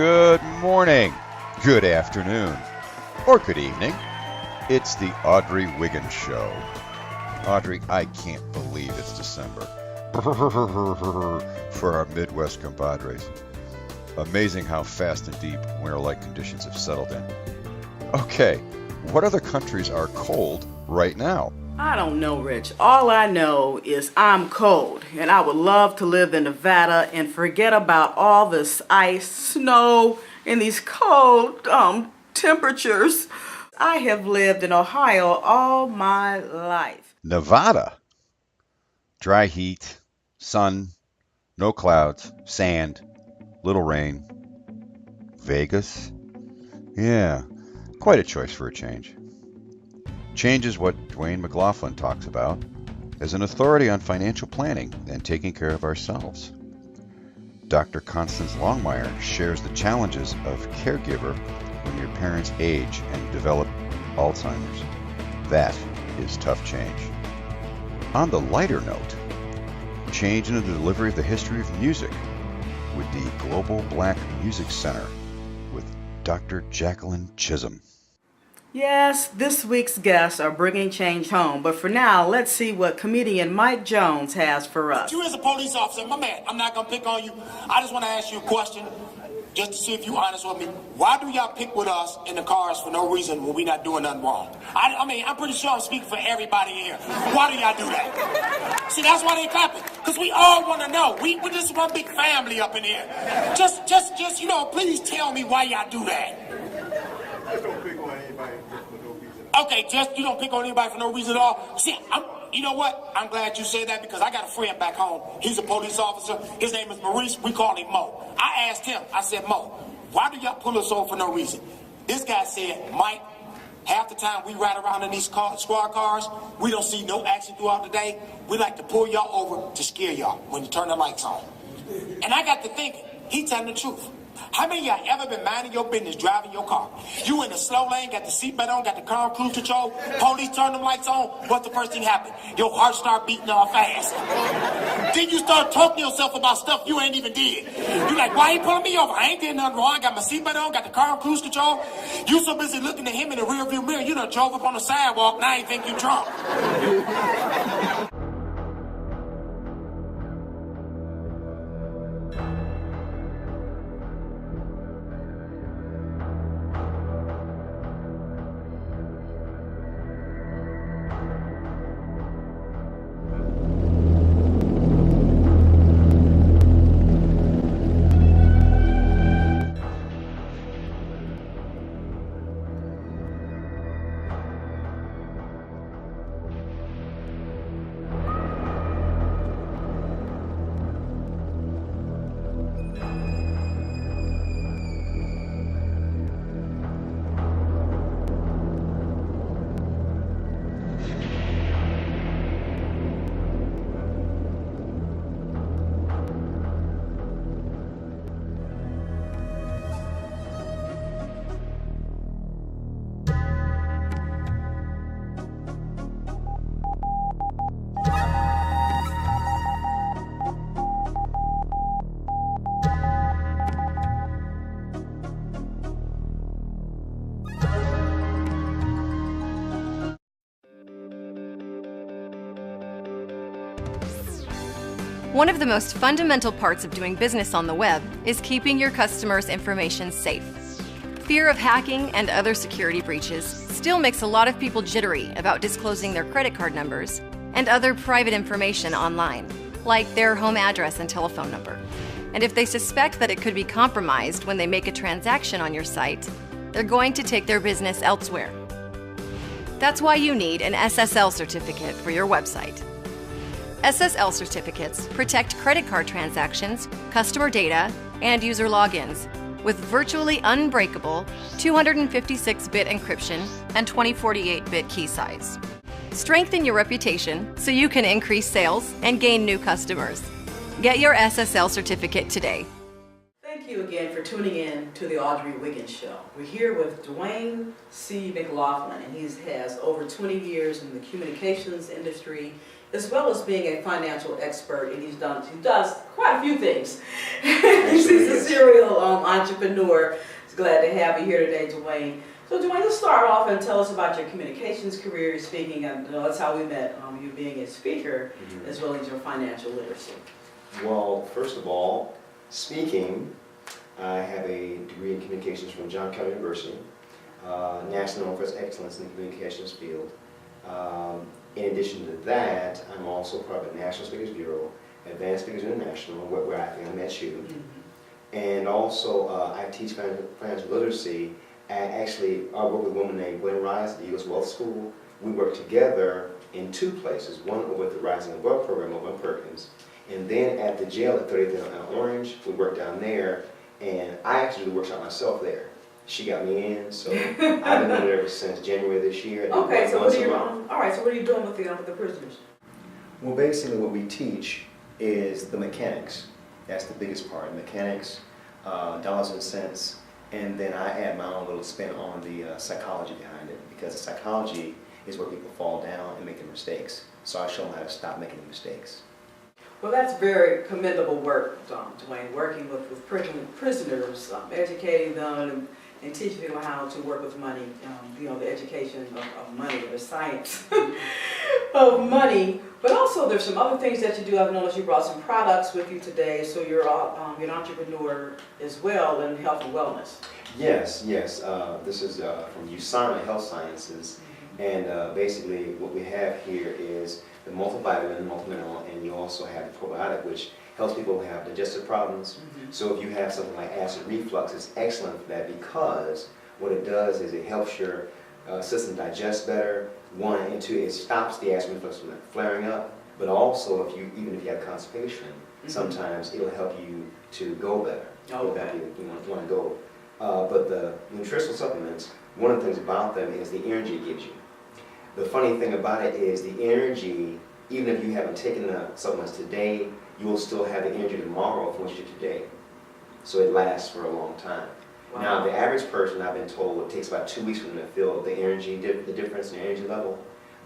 Good morning, good afternoon, or good evening. It's the Audrey Wiggins Show. Audrey, I can't believe it's December. For our Midwest compadres. Amazing how fast and deep winter-like conditions have settled in. Okay, what other countries are cold right now? I don't know, Rich. All I know is I'm cold, and I would love to live in Nevada and forget about all this ice, snow, and these cold temperatures. I have lived in Ohio all my life. Nevada. Dry heat, sun, no clouds, sand, little rain. Vegas? Yeah, quite a choice for a change. Change is what Dwayne McLaughlin talks about as an authority on financial planning and taking care of ourselves. Dr. Constance Longmire shares the challenges of caregiver when your parents age and develop Alzheimer's. That is tough change. On the lighter note, change in the delivery of the history of music with the Global Black Music Center with Dr. Jacklyn Chisholm. Yes, this week's guests are bringing change home, but for now, let's see what comedian Mike Jones has for us. You as a police officer, my man, I'm not going to pick on you. I just want to ask you a question, just to see if you're honest with me. Why do y'all pick with us in the cars for no reason when we're not doing nothing wrong? I mean, I'm pretty sure I'm speaking for everybody here. Why do y'all do that? See, that's why they clapping, because we all want to know. We're just one big family up in here. Just, please tell me why y'all do that. Just don't pick on anybody for no reason. Okay, just you don't pick on anybody for no reason at all. See, you know what? I'm glad you said that because I got a friend back home. He's a police officer. His name is Maurice. We call him Mo. I asked him, I said, Mo, why do y'all pull us over for no reason? This guy said, Mike, half the time we ride around in these squad cars, we don't see no action throughout the day. We like to pull y'all over to scare y'all when you turn the lights on. And I got to thinking, he telling the truth. How many of y'all ever been minding your business driving your car? You in the slow lane, got the seatbelt on, got the car on cruise control, police turn them lights on, what's the first thing happen? Your heart start beating all fast. Then you start talking to yourself about stuff you ain't even did. You like, why he pulling me over? I ain't did nothing wrong, I got my seatbelt on, got the car on cruise control. You so busy looking at him in the rearview mirror, you done drove up on the sidewalk, now you think you drunk. One of the most fundamental parts of doing business on the web is keeping your customers' information safe. Fear of hacking and other security breaches still makes a lot of people jittery about disclosing their credit card numbers and other private information online, like their home address and telephone number. And if they suspect that it could be compromised when they make a transaction on your site, they're going to take their business elsewhere. That's why you need an SSL certificate for your website. SSL certificates protect credit card transactions, customer data, and user logins with virtually unbreakable 256-bit encryption and 2048-bit key size. Strengthen your reputation so you can increase sales and gain new customers. Get your SSL certificate today. Thank you again for tuning in to the Audrey Wiggins Show. We're here with Dwayne C. McLaughlin, and he has over 20 years in the communications industry as well as being a financial expert, and he does quite a few things. He's a serial entrepreneur. It's glad to have you here today, Dwayne. So Dwayne, let's start off and tell us about your communications career, speaking, and that's how we met, you being a speaker, as well as your financial literacy. Well, first of all, speaking, I have a degree in communications from John Carroll University, national known for its excellence in the communications field. In addition to that, I'm also part of the National Speakers Bureau, Advanced Speakers International, where I think I met you. And also, I teach financial literacy. Actually, I work with a woman named Gwen Rice at the U.S. Wealth School. We work together in two places, one with the Rising Above program over in Perkins, and then at the jail at 30th and Orange. We work down there, and I actually do the workshop myself there. She got me in, so I've been doing it ever since January this year. Okay, so what are you all right, so what are you doing with the prisoners? Well, basically what we teach is the mechanics. That's the biggest part, mechanics, dollars and cents, and then I add my own little spin on the psychology behind it, because the psychology is where people fall down and make their mistakes. So I show them how to stop making the mistakes. Well, that's very commendable work, Dwayne, working with prisoners, educating them and teaching them how to work with money, the education of money, the science of money. But also there's some other things that you do. I've noticed you brought some products with you today, so you're an entrepreneur as well in health and wellness. Yes. This is from USANA Health Sciences, and basically what we have here is the multivitamin, multimineral, and you also have the probiotic, which helps people who have digestive problems. So if you have something like acid reflux, it's excellent for that, because what it does is it helps your system digest better. One, and two, it stops the acid reflux from flaring up. But also, even if you have constipation, sometimes it'll help you to go better. It'll help you want to go. But the nutritional supplements, one of the things about them is the energy it gives you. The funny thing about it is the energy, even if you haven't taken the supplements today, you will still have the energy tomorrow from what you did today. So it lasts for a long time. Wow. Now, the average person, I've been told, it takes about 2 weeks for them to feel the energy, the difference in energy level.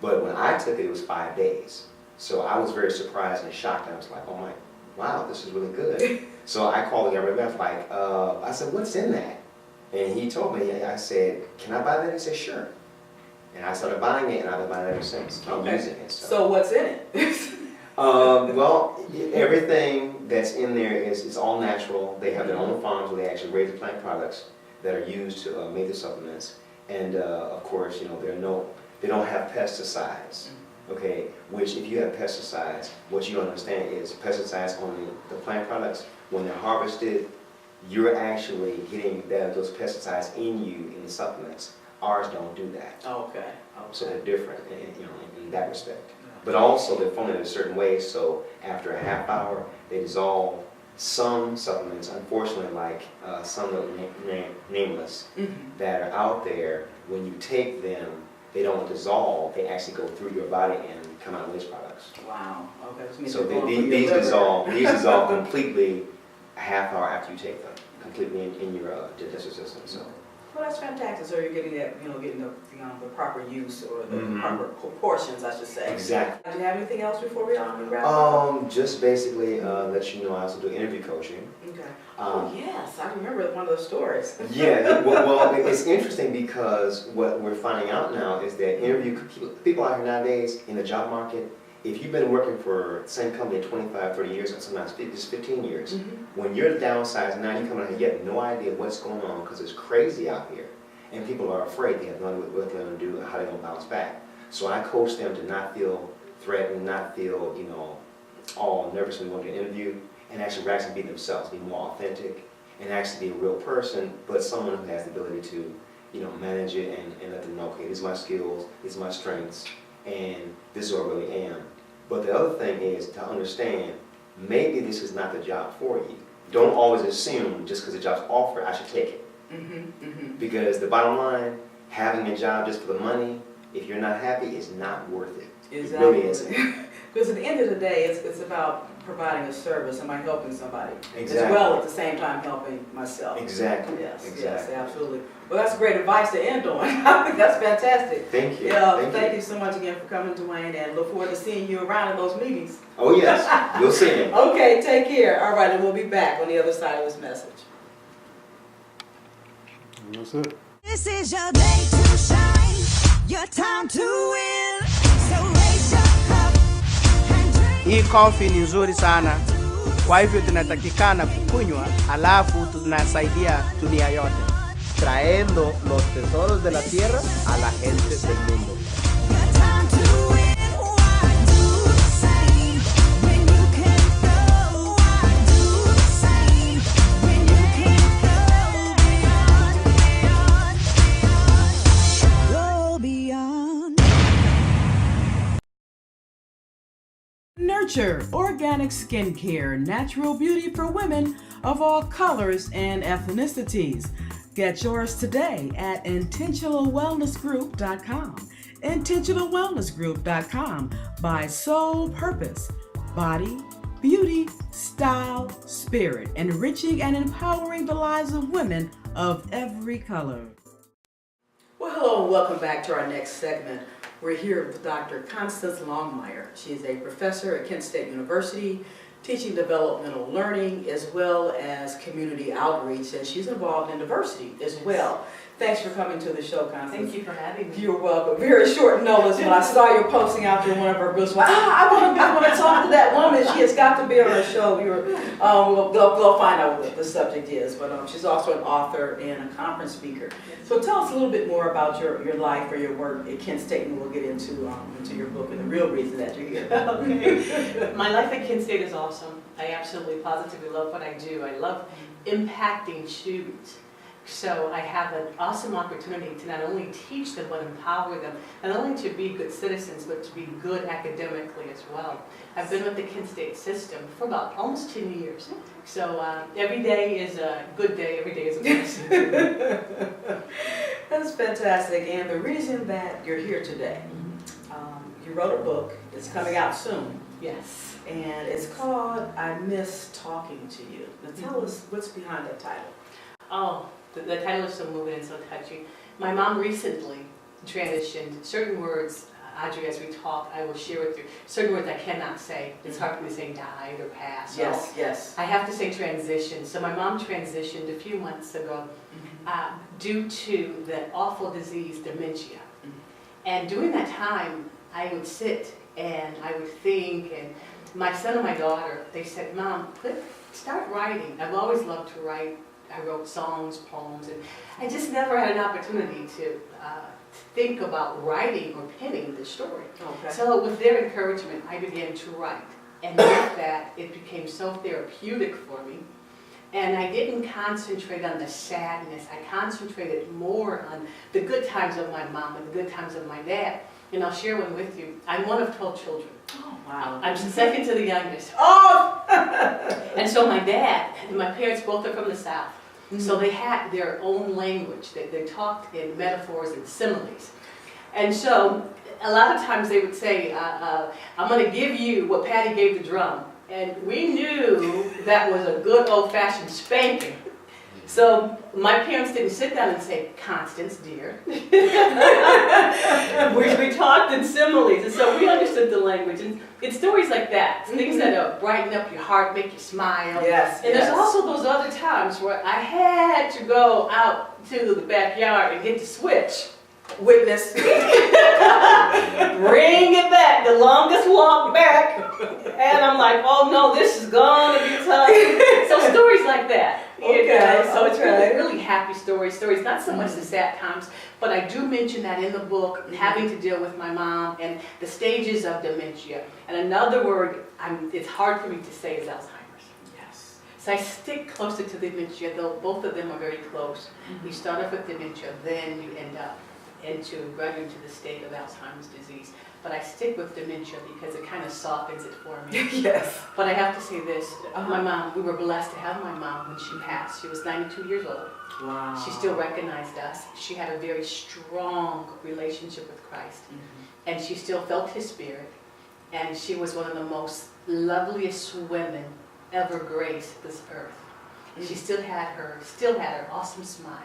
But when I took it, it was 5 days. So I was very surprised and shocked. I was like, oh my, wow, this is really good. So I called the guy right back, I said, what's in that? And he told me, I said, can I buy that? He said, sure. And I started buying it, and I've been buying it ever since. I'm using it. So what's in it? Well, everything that's in there is all natural. They have their own farms where they actually raise the plant products that are used to make the supplements. And of course, they don't have pesticides. Okay, which if you have pesticides, what you understand is pesticides on the plant products, when they're harvested, you're actually getting those pesticides in you in the supplements. Ours don't do that. Okay. So they're different in that respect. But also they're formulated a certain way, so after a half hour, they dissolve. Some supplements, unfortunately, like some that are nameless, that are out there, when you take them, they don't dissolve. They actually go through your body and come out waste products. Wow. Okay. So these dissolve completely a half hour after you take them, completely in your digestive system. So. Well, that's fantastic. So you're getting that, getting the proper use, or the proper proportions, I should say. Exactly. Do you have anything else before we wrap up? Just basically let you know I also do interview coaching. Okay. Yes, I remember one of those stories. Yeah. Well, it's interesting because what we're finding out now is that people out here nowadays in the job market, if you've been working for the same company 25, 30 years, or sometimes 15 years, when you're downsized now, you come out here, you have no idea what's going on because it's crazy out here. And people are afraid. They have no idea what they're going to do, how they're going to bounce back. So I coach them to not feel threatened, not feel, all nervous when they want to interview, and actually be themselves, be more authentic, and actually be a real person, but someone who has the ability to, manage it and let them know, okay, these are my skills, these are my strengths, and this is who I really am. But the other thing is to understand, maybe this is not the job for you. Don't always assume just because the job's offered, I should take it. Because the bottom line, having a job just for the money, if you're not happy, is not worth it. Exactly. It really is. Because at the end of the day, it's about providing a service. Am I helping somebody? Exactly. As well, at the same time, helping myself. Exactly. Yes, Exactly. yes, absolutely. Well, that's great advice to end on. I think that's fantastic. Thank you. Yeah, thank you so much again for coming, Dwayne, and look forward to seeing you around in those meetings. Oh, yes. You'll see me. Okay, take care. All right, and we'll be back on the other side of this message. That's it. This is your day to shine, your time to win. So raise your cup and drink. Hii coffee ni nzuri sana, kwa hivyo tunatakikana kukunywa, alafu tunasaidia dunia yote, trayendo los tesoros de la tierra a la gente del mundo. Your time to win. Why do the same when you can go? Why do the same when you can go beyond, beyond, beyond? Go beyond. Nurture organic skincare, natural beauty for women of all colors and ethnicities. Get yours today at intentionalwellnessgroup.com. Intentionalwellnessgroup.com by Soul Purpose, body, beauty, style, spirit, enriching and empowering the lives of women of every color. Well, hello and welcome back to our next segment. We're here with Dr. Constance Longmire. She is a professor at Kent State University, teaching developmental learning as well as community outreach, and she's involved in diversity as well. Thanks for coming to the show, Constance. Thank you for having me. You're welcome. Very short notice when I saw you posting out there in one of our groups. I want to talk to that woman. She has got to be on our show. We'll find out what the subject is. But she's also an author and a conference speaker. So tell us a little bit more about your life or your work at Kent State, and we'll get into your book and the real reason that you're here. Okay. My life at Kent State is awesome. I absolutely, positively love what I do. I love impacting students. So I have an awesome opportunity to not only teach them, but empower them, not only to be good citizens, but to be good academically as well. I've been with the Kent State system for about almost 10 years. So every day is a good day, every day is a blessing. That's fantastic. And the reason that you're here today, you wrote a book. It's coming out soon. Yes. And it's called I Miss Talking to You. Now tell us what's behind that title. Oh, the title is so moving and so touching. My mom recently transitioned. Certain words, Audrey, as we talk, I will share with you. Certain words I cannot say. It's hard for me to say died or passed. Yes, so yes. I have to say transition. So my mom transitioned a few months ago due to the awful disease, dementia. And during that time, I would sit and I would think, and my son and my daughter, they said, Mom, start writing. I've always loved to write. I wrote songs, poems, and I just never had an opportunity to think about writing or penning the story. Okay. So with their encouragement, I began to write. And with that, it became so therapeutic for me. And I didn't concentrate on the sadness. I concentrated more on the good times of my mom and the good times of my dad. And I'll share one with you. I'm one of 12 children. Oh, wow. I'm second to the youngest. Oh! And so my dad and my parents both are from the South. So they had their own language. They talked in metaphors and similes. And so a lot of times they would say, I'm going to give you what Patty gave the drum. And we knew that was a good old-fashioned spanking. So my parents didn't sit down and say, Constance, dear. we talked in similes, and so we understood the language. And it's stories like that, things that brighten up your heart, make you smile. Yes, and there's also those other times where I had to go out to the backyard and get the switch. Witness. Bring it back, the longest walk back. And I'm like, oh no, this is gonna be tough. So stories like that. Okay, So it's really happy stories, not so much the sad times, but I do mention that in the book, having to deal with my mom and the stages of dementia. And another word, it's hard for me to say, is Alzheimer's. Yes. So I stick closer to dementia, though both of them are very close. You start off with dementia, then you end up running into the state of Alzheimer's disease. But I stick with dementia because it kind of softens it for me. Yes. But I have to say this, my mom, we were blessed to have my mom when she passed. She was 92 years old. Wow. She still recognized us. She had a very strong relationship with Christ. and she still felt his spirit, and she was one of the most loveliest women ever graced this earth. She still had her awesome smile.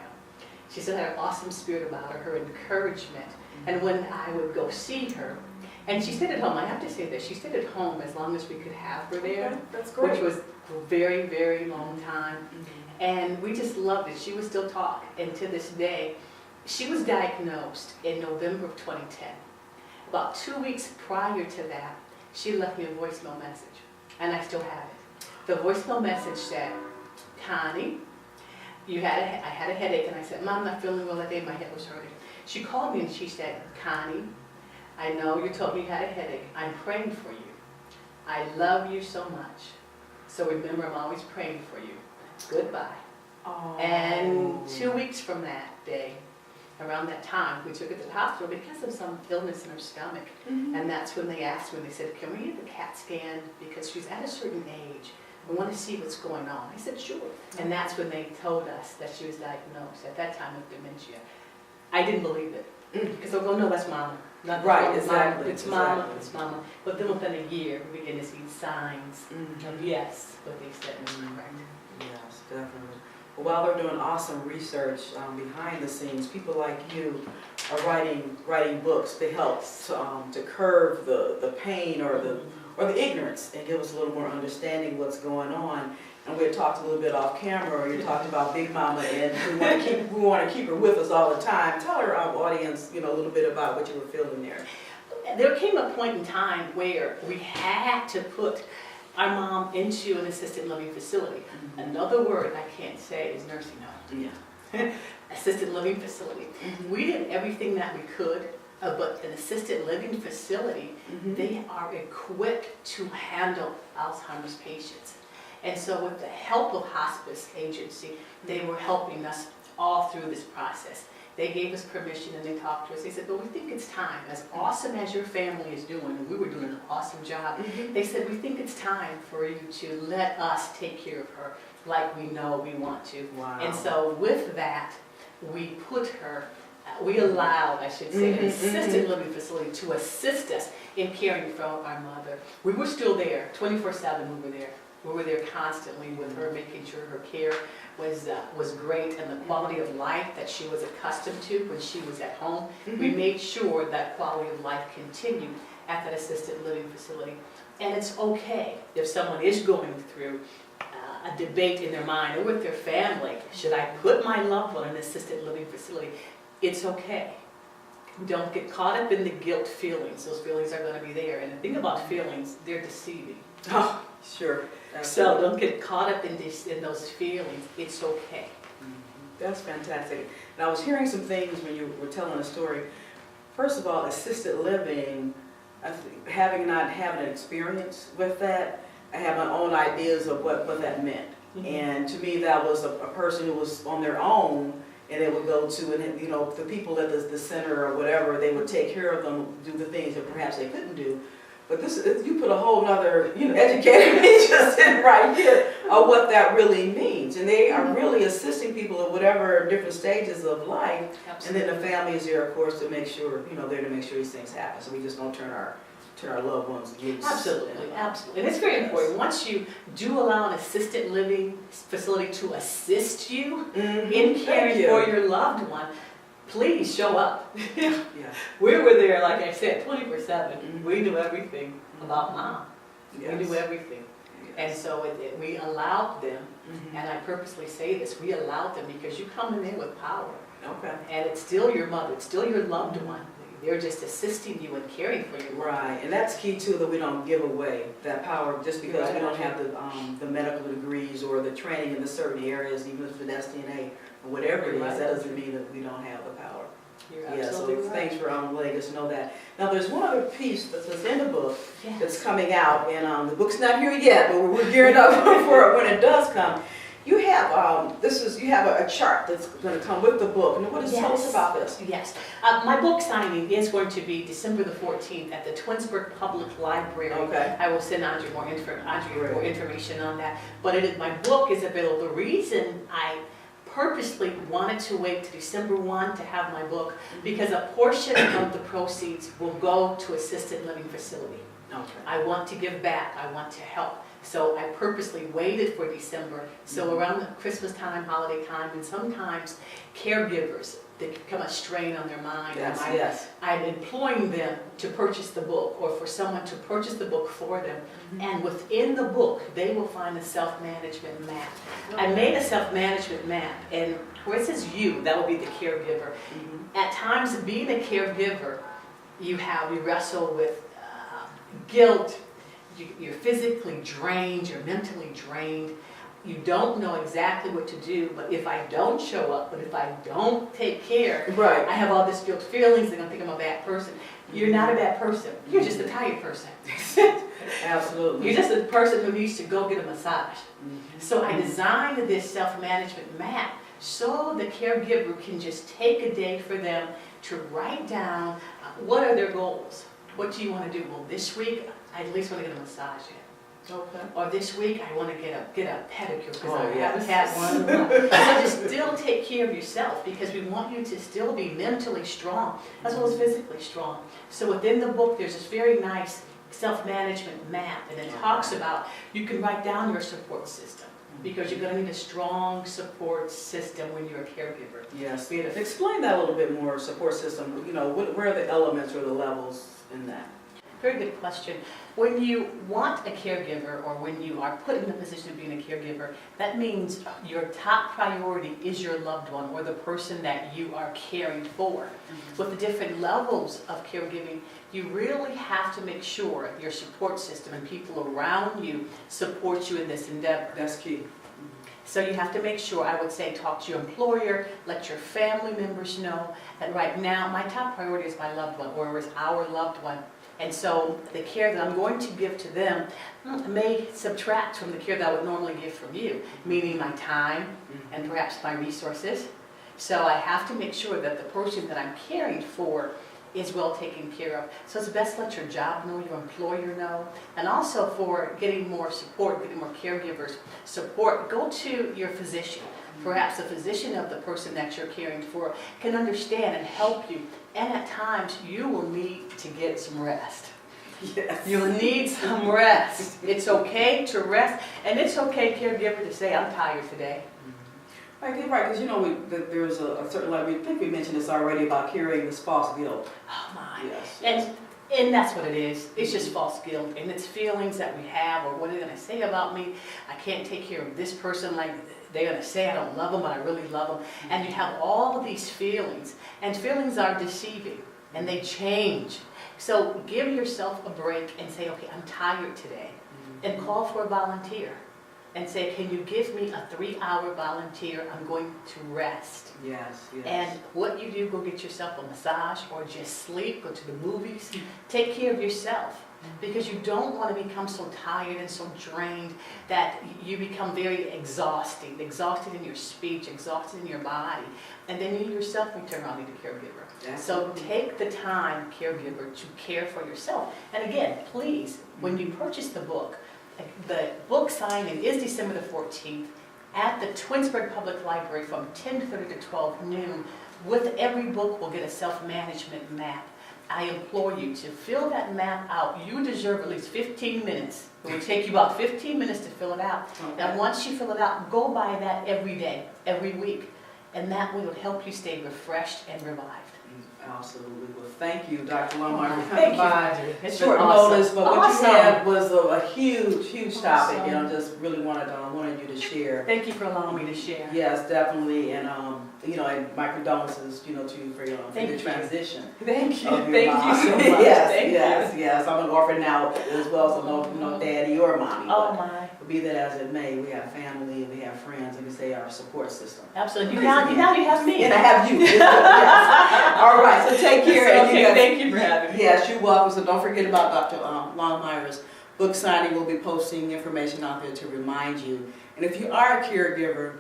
She still had an awesome spirit about her encouragement. And when I would go see her, and she stayed at home, I have to say this, she stayed at home as long as we could have her there, That's great. which was a very, very long time. And we just loved it. She would still talk. And to this day, she was diagnosed in November of 2010. About 2 weeks prior to that, she left me a voicemail message, and I still have it. The voicemail message said, Connie, I had a headache, and I said, Mom, I'm not feeling well that day, my head was hurting. She called me and she said, Connie, I know you told me you had a headache. I'm praying for you. I love you so much. So remember, I'm always praying for you. Goodbye. Oh. And 2 weeks from that day, around that time, we took her to the hospital because of some illness in her stomach. And that's when they asked me, they said, can we get the CAT scan? Because she's at a certain age. We want to see what's going on. I said, sure. And that's when they told us that she was diagnosed at that time with dementia. I didn't believe it. Because they'll go, no, that's Mama. Not Right, Mama. exactly, It's Mama, exactly. it's Mama. But then within a year, we begin to see signs of yes, what they said was correct. Yes, definitely. Well, while they're doing awesome research behind the scenes, people like you are writing books to help to curb the pain or the ignorance and give us a little more understanding what's going on. And we had talked a little bit off camera. You talked about Big Mama, and we want to keep her with us all the time. Tell our audience, a little bit about what you were feeling there. There came a point in time where we had to put our mom into an assisted living facility. Another word I can't say is nursing home. Yeah. Assisted living facility. We did everything that we could, but an assisted living facility, they are equipped to handle Alzheimer's patients. And so with the help of hospice agency, they were helping us all through this process. They gave us permission and they talked to us. They said, but we think it's time, as awesome as your family is doing, and we were doing an awesome job, they said, we think it's time for you to let us take care of her like we know we want to. Wow. And so with that, we put her, we allowed, I should say, an assisted living facility to assist us in caring for our mother. We were still there, 24/7 we were there. We were there constantly with her, making sure her care was great, and the quality of life that she was accustomed to when she was at home. We made sure that quality of life continued at that assisted living facility. And it's okay if someone is going through a debate in their mind or with their family, should I put my loved one in an assisted living facility? It's okay. Don't get caught up in the guilt feelings. Those feelings are going to be there. And the thing about feelings, they're deceiving. Oh, sure. So don't get caught up in those feelings. It's okay. That's fantastic. And I was hearing some things when you were telling a story. First of all, assisted living, not having an experience with that, I have my own ideas of what that meant. And to me, that was a person who was on their own, and they would go to, and the people at the center or whatever, they would take care of them, do the things that perhaps they couldn't do. But this, you put a whole nother, educated me just in right here of what that really means. And they are really assisting people at whatever different stages of life. Absolutely. And then the family is there, of course, to make sure, there to make sure these things happen. So we just don't turn our loved ones loose. Absolutely, absolutely. And it's very important. Once you do allow an assisted living facility to assist you in caring for your loved one, please show up. Yeah. We were there, like I said, 24/7. We knew everything about Mom. Yes. We knew everything. And so we allowed them, and I purposely say this, we allowed them because you're coming in with power. Okay. And it's still your mother, it's still your loved one. They're just assisting you and caring for you. Right, and that's key too, that we don't give away that power just because we don't have the medical degrees or the training in the certain areas, even if it's SDNA or whatever it is, that doesn't mean that we don't have the power. You're Yeah, so absolutely right. thanks for letting us know that. Now, there's one other piece that's in the book Yes. that's coming out, and the book's not here yet, but we're gearing up for it when it does come. You have a chart that's going to come with the book. And what is tell us about this? Yes. My book signing is going to be December the 14th at the Twinsburg Public Library. Okay. I will send Audrey more information on that. But my book is available. The reason I purposely wanted to wait to December 1 to have my book because a portion of the proceeds will go to assisted living facility. Okay. I want to give back, I want to help. So I purposely waited for December. So around the Christmas time, holiday time, and sometimes caregivers, they become a strain on their mind. Yes, And yes. I'm employing them to purchase the book or for someone to purchase the book for them. And within the book, they will find a self-management map. I made a self-management map, and where it says you, that will be the caregiver. At times, being a caregiver, you wrestle with guilt, you're physically drained, you're mentally drained. You don't know exactly what to do, but if I don't show up, but if I don't take care, Right. I have all this guilt feelings, they're gonna think I'm a bad person. You're not a bad person, you're just a tired person. Absolutely. You're just a person who needs to go get a massage. So I designed this self-management map so the caregiver can just take a day for them to write down what are their goals. What do you want to do? Well, this week, I at least want to get a massage in. Okay. Or this week, I want to get a pedicure because I yes. haven't had one. So just still take care of yourself because we want you to still be mentally strong as well as physically strong. So within the book, there's this very nice self-management map, and it talks about you can write down your support system because you're going to need a strong support system when you're a caregiver. Yes. Explain that a little bit more, support system. You know, where are the elements or the levels in that? Very good question. When you want a caregiver or when you are put in the position of being a caregiver, that means your top priority is your loved one or the person that you are caring for. With the different levels of caregiving, you really have to make sure your support system and people around you support you in this endeavor. That's key. So you have to make sure, I would say, talk to your employer, let your family members know that right now my top priority is my loved one or is our loved one. And so the care that I'm going to give to them may subtract from the care that I would normally give from you, meaning my time and perhaps my resources. So I have to make sure that the person that I'm caring for is well taken care of. So it's best to let your job know, your employer know, and also for getting more support, getting more caregivers support, go to your physician. Perhaps the physician of the person that you're caring for can understand and help you. And at times, you will need to get some rest. Yes. You'll need some rest. It's okay to rest, and it's okay, caregiver, to say, I'm tired today. Right, because you know there's a certain level. I think we mentioned this already about carrying this false guilt. Oh my. Yes. And that's what it is. It's just false guilt, and it's feelings that we have, or what are they going to say about me? I can't take care of this person like they're going to say I don't love them, but I really love them. And you have all of these feelings, and feelings are deceiving, and they change. So give yourself a break and say, okay, I'm tired today, and call for a volunteer. And say, can you give me a 3-hour volunteer? I'm going to rest. Yes, yes. And what you do, go get yourself a massage or just sleep, go to the movies. Take care of yourself because you don't want to become so tired and so drained that you become very exhausted in your speech, exhausted in your body. And then you yourself return on to the caregiver. So take the time, caregiver, to care for yourself. And again, please, when you purchase the book signing is December the 14th at the Twinsburg Public Library from 10:30 to 12 noon. With every book, we'll get a self-management map. I implore you to fill that map out. You deserve at least 15 minutes. It will take you about 15 minutes to fill it out. Okay. And once you fill it out, go by that every day, every week. And that will help you stay refreshed and revived. Absolutely. Well, thank you, Dr. Longmire, for Thank coming you, by. Audrey. It's Short been awesome. notice, but what Awesome. you had was a huge topic, Awesome. and I just really wanted you to share. Thank you for allowing me to share. Yes, definitely, and and my condolences, to you for the Thank you. transition. Thank you. of your Thank mom. you so much. Yes, Thank yes, you. yes. I'm an orphan now as well, so no daddy or mommy. Oh but my. be that as it may, we have family and we have friends, and we say our support system. Absolutely. You now you have me. And I have you. Yes. All right, so take care. and you Okay, guys- thank you for having me. Yes, you're welcome. So don't forget about Dr. Longmire's book signing. We'll be posting information out there to remind you. And if you are a caregiver,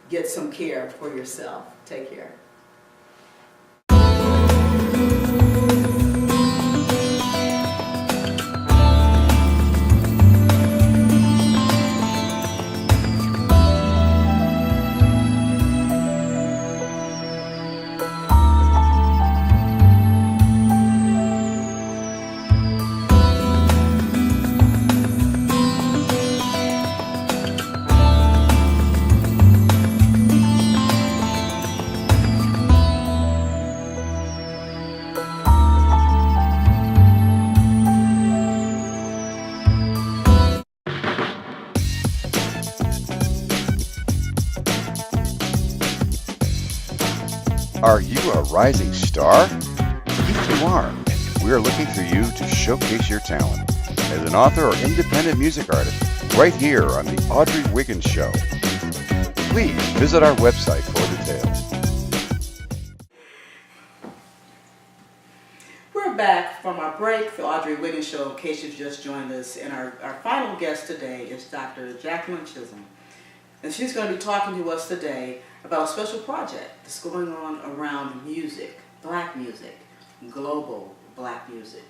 get some care for yourself. Take care. Are you a rising star? If you are, we are looking for you to showcase your talent as an author or independent music artist right here on the Audrey Wiggins Show. Please visit our website for details. We're back from our break, the Audrey Wiggins Show, in case you've just joined us. And our final guest today is Dr. Jacklyn Chisholm. And she's going to be talking to us today about a special project that's going on around music, black music, global black music,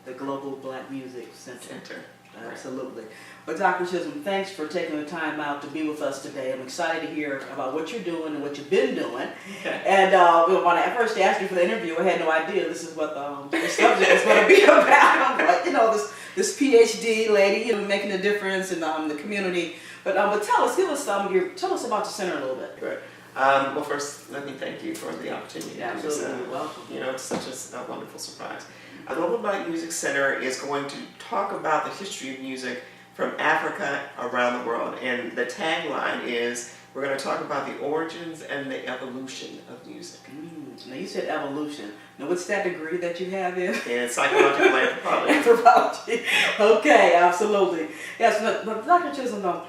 the Global Black Music Center. Absolutely. But Dr. Chisholm, thanks for taking the time out to be with us today. I'm excited to hear about what you're doing and what you've been doing. And when I first asked you for the interview, I had no idea this is what the subject is going to be about. But, you know, this Ph.D. lady, you know, making a difference in the community. But tell us about the center a little bit. Right. Well, first, let me thank you for the opportunity. Yeah, absolutely. You're welcome. You know, it's such a wonderful surprise. The Global Black Music Center is going to talk about the history of music from Africa around the world. And the tagline is, we're going to talk about the origins and the evolution of music. Now, you said evolution. Now, what's that degree that you have in? And psychological anthropology. Anthropology. Okay, absolutely. Yes, but Dr. Chisholm,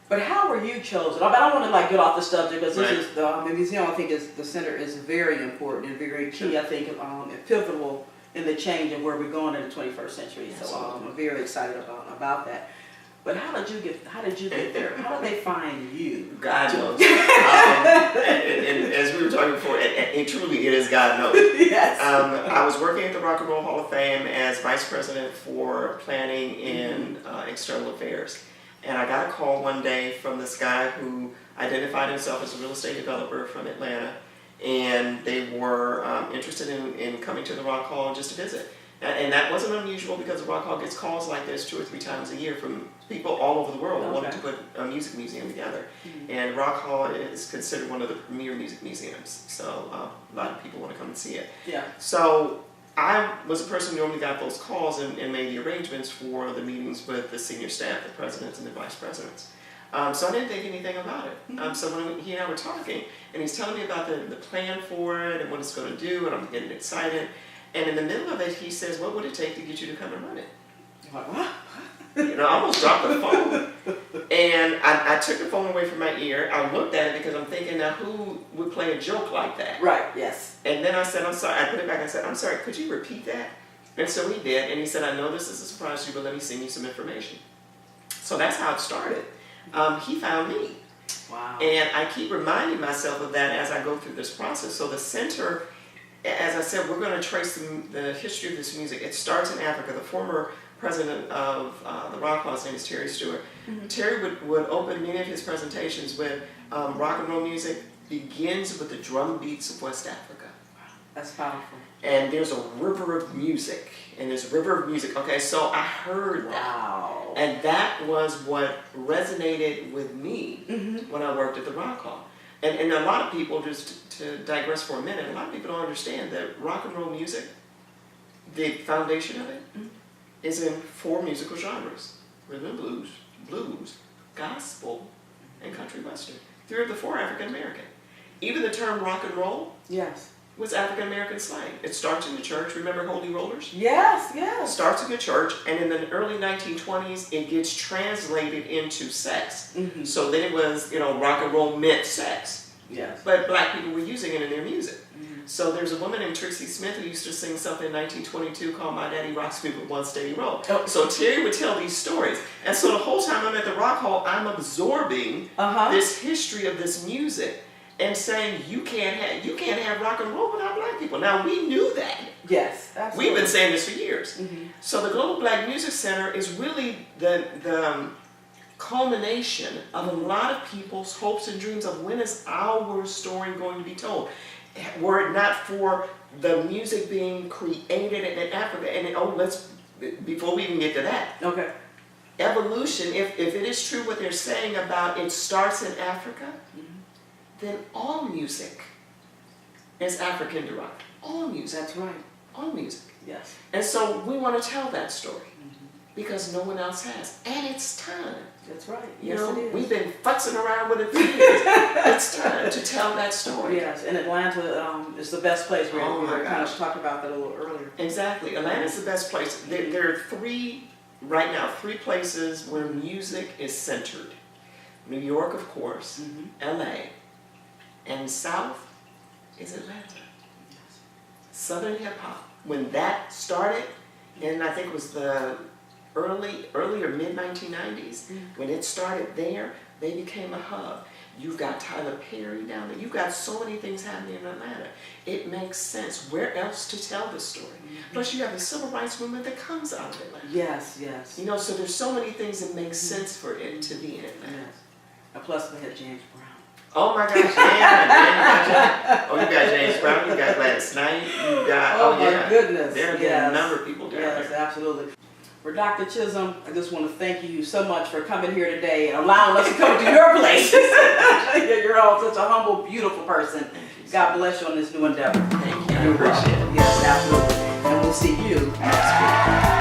but how were you chosen? I don't want to get off the subject because this is the museum. I think the center is very important and very key. I think and pivotal in the change of where we're going in the 21st century. So I'm very excited about that. But how did you get there? How did they find you? God knows. And as we were talking before, and truly it is God knows. Yes. I was working at the Rock and Roll Hall of Fame as Vice President for Planning and External Affairs. And I got a call one day from this guy who identified himself as a real estate developer from Atlanta. And they were interested in coming to the Rock Hall just to visit. And that wasn't unusual because the Rock Hall gets calls like this 2 or 3 times a year from people all over the world who wanted to put a music museum together. And Rock Hall is considered one of the premier music museums. So a lot of people want to come and see it. Yeah. So I was a person who normally got those calls and made the arrangements for the meetings with the senior staff, the presidents and the vice presidents. So I didn't think anything about it. So when he and I were talking, and he's telling me about the plan for it and what it's going to do, and I'm getting excited. And in the middle of it, he says, "What would it take to get you to come and run it?" I'm like, what? You know, I almost dropped the phone. And I took the phone away from my ear. I looked at it because I'm thinking, now who would play a joke like that? Right, yes. And then I said, "I'm sorry." I put it back and said, "I'm sorry, could you repeat that?" And so he did. And he said, "I know this is a surprise to you, but let me send you some information." So that's how it started. He found me. Wow. And I keep reminding myself of that as I go through this process. So the center, as I said, we're going to trace the history of this music. It starts in Africa. The former president of the Rock Hall, his name is Terry Stewart. Terry would open many of his presentations with rock and roll music begins with the drum beats of West Africa. That's powerful. And there's a river of music. And there's a river of music. Okay, so I heard that. Wow. And that was what resonated with me when I worked at the Rock Hall. And a lot of people, just to digress for a minute, a lot of people don't understand that rock and roll music, the foundation of it, is in 4 musical genres: rhythm and blues, blues, gospel, and country western. 3 of the 4 African American. Even the term rock and roll was African American slang. It starts in the church. Remember Holy Rollers? Yes, yes. Starts in the church, and in the early 1920s, it gets translated into sex. So then it was, rock and roll meant sex. Yes. But black people were using it in their music. So there's a woman named Trixie Smith who used to sing something in 1922 called "My Daddy Rocks Me with One Steady Roll." So Terry would tell these stories. And so the whole time I'm at the Rock Hall, I'm absorbing this history of this music and saying, you can't have rock and roll without black people. Now, we knew that. Yes, absolutely. We've been saying this for years. So the Global Black Music Center is really the culmination of a lot of people's hopes and dreams of when is our story going to be told. Were it not for the music being created in Africa, and before we even get to that, evolution, if it is true what they're saying about it starts in Africa, then all music is African derived. All music. That's right. All music. Yes. And so we want to tell that story. because no one else has. And it's time. That's right. You Yes, know, it is. we've been futzing around with it for years. It's time to tell that story. Yes, and Atlanta is the best place. We Oh my were kind of gosh. talking about that a little earlier. Exactly. Atlanta's the best place. There are right now, three places where music is centered. New York, of course, LA, and South is Atlanta. Southern hip hop. When that started, and I think it was the early or mid 1990s, when it started there, they became a hub. You've got Tyler Perry down there. You've got so many things happening in Atlanta. It makes sense. Where else to tell the story? Plus, you have the civil rights movement that comes out of Atlanta. Yes, yes. You know, so there's so many things that make sense for it to be in Atlanta. Yes. And plus, we had James Brown. Oh my gosh, yeah. Oh, you got James Brown, you got Gladys Knight, you got, Oh, yeah. my goodness. There have been Yes. a number of people down Yes, there. absolutely. For Dr. Chisholm, I just want to thank you so much for coming here today and allowing us to come to your place. You're all such a humble, beautiful person. God bless you on this new endeavor. Thank you, I appreciate it. Yes, absolutely. And we'll see you next week.